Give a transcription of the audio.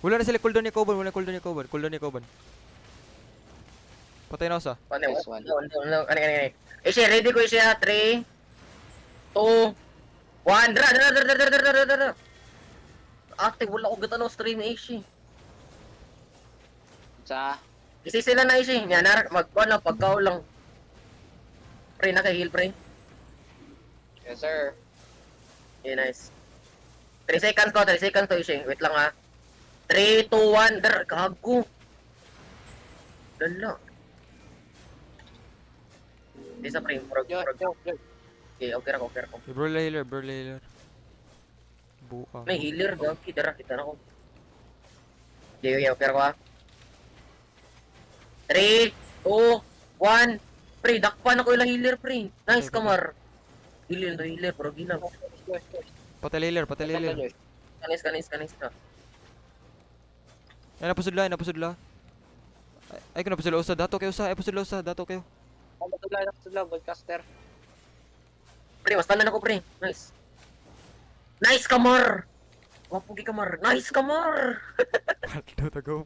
Wala na sila cooldown ni Koban, wala cooldown ni Koban, cooldown ni Koban. Patay na ako sa. Ano, Nice one. ano. Ishe, ready ko ishe, 3, 2, 1, dra. Ate, wala ko gatanaw stream Ishe. Sa... Isi sila na Ishe, yan, magkuhan lang, pagkaw lang. Pre, naka-heal, pre. Yes, sir. Okay, nice. 3 seconds to Ishe, wait lang ha. 3, 2, 1, dra, gago. Lala. Isa pre, frog. Yo. Okay, okay ra ko. Bro healer, bro healer. Buka. May healer, gagi, dara, kita na ko. Okay, okay ra ko ha. 3, 2, 1, pre, dakpan ako ilang healer, pre. Nice, kamar. Healer, bro, gila. Patay healer, patay healer. Kanis ka. Ay, napusod la. Ay, ko napusod la usa. Dato kayo usa, ay pusod la usa, dato kayo. Matudla, broadcaster. Pre, mas talan ako, pre. Nice. Nice, kamar! Wapugi, kamar. Nice, kamar! Paldo tago.